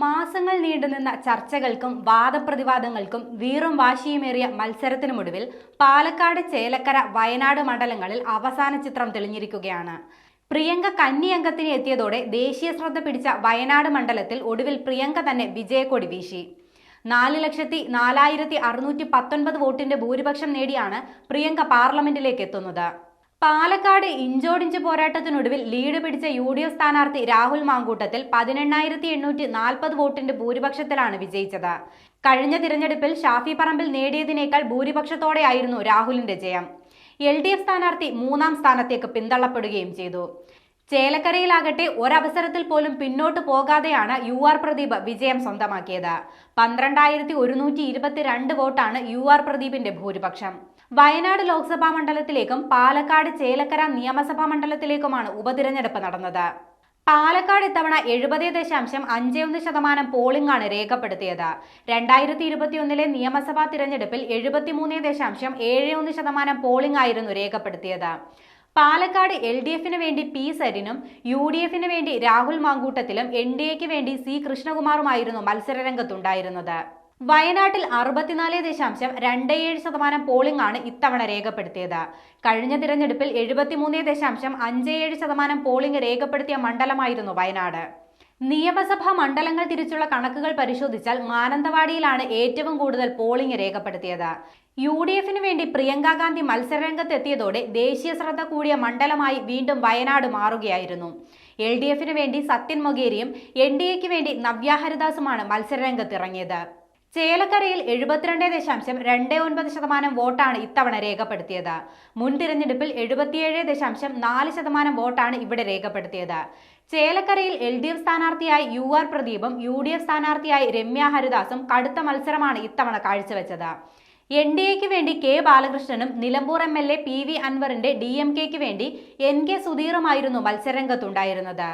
മാസങ്ങൾ നീണ്ടുനിന്ന ചർച്ചകൾക്കും വാദപ്രതിവാദങ്ങൾക്കും വീറും വാശിയുമേറിയ മത്സരത്തിനുമൊടുവിൽ പാലക്കാട്, ചേലക്കര, വയനാട് മണ്ഡലങ്ങളിൽ അവസാന ചിത്രം തെളിഞ്ഞിരിക്കുകയാണ്. പ്രിയങ്ക കന്നി അംഗത്തിന് എത്തിയതോടെ ദേശീയ ശ്രദ്ധ പിടിച്ച വയനാട് മണ്ഡലത്തിൽ ഒടുവിൽ പ്രിയങ്ക തന്നെ വിജയക്കൊടി വീശി. 4,04,619 വോട്ടിന്റെ ഭൂരിപക്ഷം നേടിയാണ് പ്രിയങ്ക പാർലമെന്റിലേക്ക് എത്തുന്നത്. പാലക്കാട് ഇഞ്ചോടിഞ്ച് പോരാട്ടത്തിനൊടുവിൽ ലീഡ് പിടിച്ച UDF സ്ഥാനാർത്ഥി രാഹുൽ മാങ്കൂട്ടത്തിൽ 18,840 വോട്ടിന്റെ ഭൂരിപക്ഷത്തിലാണ് വിജയിച്ചത്. കഴിഞ്ഞ തിരഞ്ഞെടുപ്പിൽ ഷാഫി പറമ്പിൽ നേടിയതിനേക്കാൾ ഭൂരിപക്ഷത്തോടെയായിരുന്നു രാഹുലിന്റെ ജയം. LDF സ്ഥാനാർത്ഥി 3ാം സ്ഥാനത്തേക്ക് പിന്തള്ളപ്പെടുകയും ചെയ്തു. ചേലക്കരയിലാകട്ടെ ഒരവസരത്തിൽ പോലും പിന്നോട്ട് പോകാതെയാണ് UR പ്രദീപ് വിജയം സ്വന്തമാക്കിയത്. 12,122 വോട്ടാണ് UR പ്രദീപിന്റെ ഭൂരിപക്ഷം. വയനാട് ലോക്സഭാ മണ്ഡലത്തിലേക്കും പാലക്കാട്, ചേലക്കര നിയമസഭാ മണ്ഡലത്തിലേക്കുമാണ് ഉപതിരഞ്ഞെടുപ്പ് നടന്നത്. പാലക്കാട് ഇത്തവണ 70.51% പോളിംഗ് ആണ് രേഖപ്പെടുത്തിയത്. 2021 നിയമസഭാ തിരഞ്ഞെടുപ്പിൽ 73.71% പോളിംഗ് ആയിരുന്നു രേഖപ്പെടുത്തിയത്. പാലക്കാട് LDFിന് വേണ്ടി P സരിനും UDFിന് വേണ്ടി രാഹുൽ മാങ്കൂട്ടത്തിലും NDAക്ക് വേണ്ടി C കൃഷ്ണകുമാറുമായിരുന്നു മത്സരരംഗത്തുണ്ടായിരുന്നത്. വയനാട്ടിൽ 64.27% പോളിംഗ് ആണ് ഇത്തവണ രേഖപ്പെടുത്തിയത്. കഴിഞ്ഞ തിരഞ്ഞെടുപ്പിൽ 73.57% പോളിംഗ് രേഖപ്പെടുത്തിയ മണ്ഡലമായിരുന്നു വയനാട്. നിയമസഭാ മണ്ഡലങ്ങൾ തിരിച്ചുള്ള കണക്കുകൾ പരിശോധിച്ചാൽ മാനന്തവാടിയിലാണ് ഏറ്റവും കൂടുതൽ പോളിംഗ് രേഖപ്പെടുത്തിയത്. UDFിന് വേണ്ടി പ്രിയങ്ക ഗാന്ധി മത്സരരംഗത്തെത്തിയതോടെ ദേശീയ ശ്രദ്ധ കൂടിയ മണ്ഡലമായി വീണ്ടും വയനാട് മാറുകയായിരുന്നു. LDFിന് വേണ്ടി സത്യൻ മൊകേരിയും NDAക്ക് വേണ്ടി നവ്യ ഹരിദാസുമാണ് മത്സരരംഗത്തിറങ്ങിയത്. ചേലക്കരയിൽ 72.29% വോട്ടാണ് ഇത്തവണ രേഖപ്പെടുത്തിയത്. മുൻ തിരഞ്ഞെടുപ്പിൽ 77.4% വോട്ടാണ് ഇവിടെ രേഖപ്പെടുത്തിയത്. ചേലക്കരയിൽ LDF സ്ഥാനാർത്ഥിയായി UR പ്രദീപും UDF സ്ഥാനാർത്ഥിയായി രമ്യ ഹരിദാസും കടുത്ത മത്സരമാണ് ഇത്തവണ കാഴ്ചവെച്ചത്. NDAക്ക് വേണ്ടി K ബാലകൃഷ്ണനും നിലമ്പൂർ MLA PV അൻവറിന്റെ DMKക്ക് വേണ്ടി NK സുധീറുമായിരുന്നു മത്സരരംഗത്തുണ്ടായിരുന്നത്.